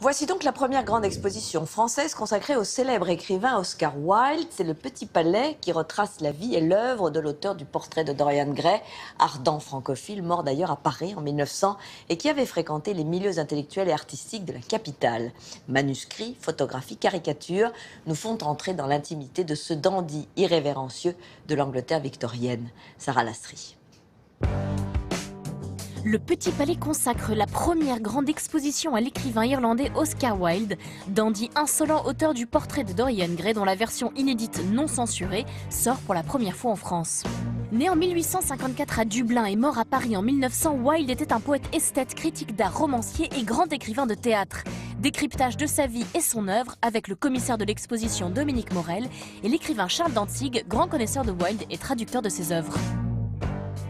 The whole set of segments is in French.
Voici donc la première grande exposition française consacrée au célèbre écrivain Oscar Wilde. C'est le Petit Palais qui retrace la vie et l'œuvre de l'auteur du portrait de Dorian Gray, ardent francophile, mort d'ailleurs à Paris en 1900 et qui avait fréquenté les milieux intellectuels et artistiques de la capitale. Manuscrits, photographies, caricatures nous font entrer dans l'intimité de ce dandy irrévérencieux de l'Angleterre victorienne. Sarah Lastry. Le Petit Palais consacre la première grande exposition à l'écrivain irlandais Oscar Wilde, dandy insolent auteur du portrait de Dorian Gray dont la version inédite non censurée sort pour la première fois en France. Né en 1854 à Dublin et mort à Paris en 1900, Wilde était un poète esthète, critique d'art, romancier et grand écrivain de théâtre. Décryptage de sa vie et son œuvre avec le commissaire de l'exposition Dominique Morel et l'écrivain Charles Dantzig, grand connaisseur de Wilde et traducteur de ses œuvres.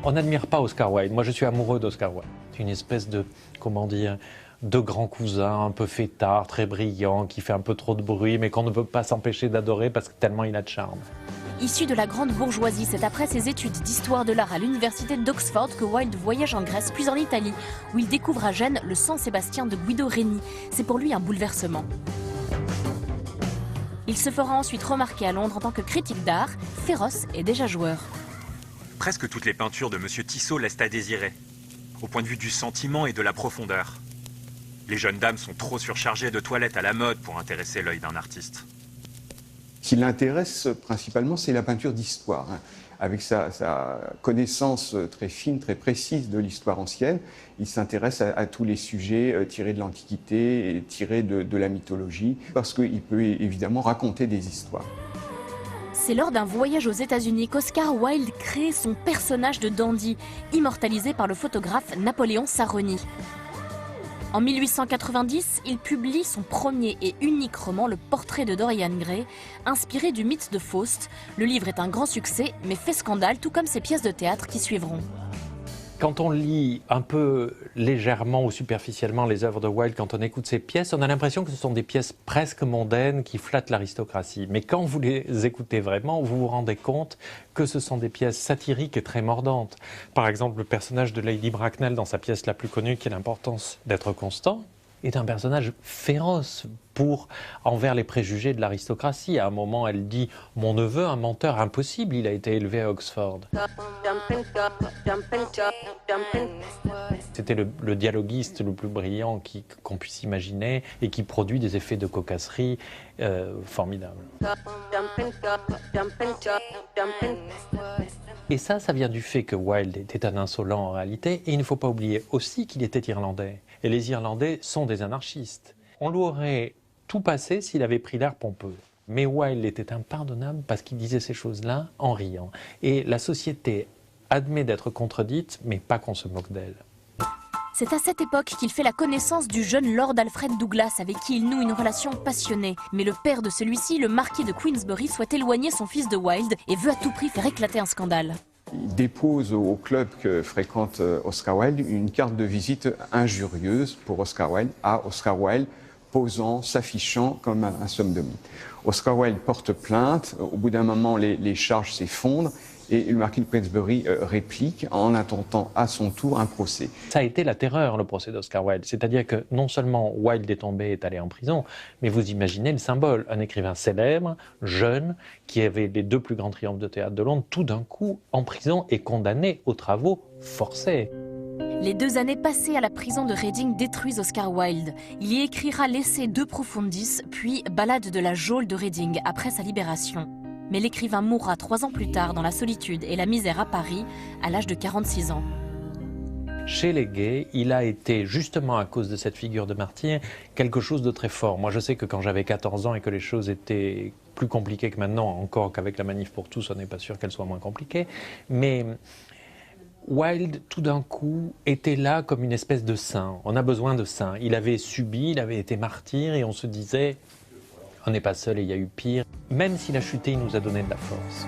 On n'admire pas Oscar Wilde. Moi, je suis amoureux d'Oscar Wilde. C'est une espèce de, comment dire, de grand cousin, un peu fêtard, très brillant, qui fait un peu trop de bruit, mais qu'on ne peut pas s'empêcher d'adorer parce que tellement il a de charme. Issu de la grande bourgeoisie, c'est après ses études d'histoire de l'art à l'université d'Oxford que Wilde voyage en Grèce puis en Italie, où il découvre à Gênes le San Sébastien de Guido Reni. C'est pour lui un bouleversement. Il se fera ensuite remarquer à Londres en tant que critique d'art, féroce et déjà joueur. Presque toutes les peintures de M. Tissot laissent à désirer, au point de vue du sentiment et de la profondeur. Les jeunes dames sont trop surchargées de toilettes à la mode pour intéresser l'œil d'un artiste. Ce qui l'intéresse principalement, c'est la peinture d'histoire. Avec sa connaissance très fine, très précise de l'histoire ancienne, il s'intéresse à tous les sujets tirés de l'Antiquité et tirés de la mythologie, parce qu'il peut évidemment raconter des histoires. C'est lors d'un voyage aux États-Unis qu'Oscar Wilde crée son personnage de dandy, immortalisé par le photographe Napoléon Sarony. En 1890, il publie son premier et unique roman, Le Portrait de Dorian Gray, inspiré du mythe de Faust. Le livre est un grand succès, mais fait scandale, tout comme ses pièces de théâtre qui suivront. Quand on lit un peu légèrement ou superficiellement les œuvres de Wilde, quand on écoute ses pièces, on a l'impression que ce sont des pièces presque mondaines qui flattent l'aristocratie. Mais quand vous les écoutez vraiment, vous vous rendez compte que ce sont des pièces satiriques et très mordantes. Par exemple, le personnage de Lady Bracknell dans sa pièce la plus connue, qui est l'importance d'être constant, est un personnage féroce envers les préjugés de l'aristocratie. À un moment, elle dit « Mon neveu, un menteur impossible, il a été élevé à Oxford ». C'était le dialoguiste le plus brillant qu'on puisse imaginer et qui produit des effets de cocasserie formidables. Et ça vient du fait que Wilde était un insolent en réalité, et il ne faut pas oublier aussi qu'il était irlandais. Et les Irlandais sont des anarchistes. On lui aurait tout passé s'il avait pris l'air pompeux. Mais Wilde était impardonnable parce qu'il disait ces choses-là en riant. Et la société admet d'être contredite, mais pas qu'on se moque d'elle. C'est à cette époque qu'il fait la connaissance du jeune Lord Alfred Douglas, avec qui il noue une relation passionnée. Mais le père de celui-ci, le marquis de Queensberry, souhaite éloigner son fils de Wilde et veut à tout prix faire éclater un scandale. Il dépose au club que fréquente Oscar Wilde une carte de visite injurieuse pour Oscar Wilde, à Oscar Wilde, posant, s'affichant comme un somme-de-mythe. Oscar Wilde porte plainte, au bout d'un moment les charges s'effondrent et le marquis de Queensberry réplique en intentant à son tour un procès. Ça a été la terreur, le procès d'Oscar Wilde. C'est-à-dire que non seulement Wilde est tombé, est allé en prison, mais vous imaginez le symbole. Un écrivain célèbre, jeune, qui avait les deux plus grands triomphes de théâtre de Londres, tout d'un coup en prison et condamné aux travaux forcés. Les 2 années passées à la prison de Reading détruisent Oscar Wilde. Il y écrira l'essai De Profundis, puis Ballade de la geôle de Reading après sa libération. Mais l'écrivain mourra 3 ans plus tard dans la solitude et la misère à Paris, à l'âge de 46 ans. Chez les gays, il a été, justement à cause de cette figure de martyr, quelque chose de très fort. Moi, je sais que quand j'avais 14 ans et que les choses étaient plus compliquées que maintenant, encore qu'avec la manif pour tous, on n'est pas sûr qu'elles soient moins compliquées, mais Wilde, tout d'un coup, était là comme une espèce de saint. On a besoin de saints. Il avait subi, il avait été martyr et on se disait, on n'est pas seul et il y a eu pire. Même s'il a chuté, il nous a donné de la force.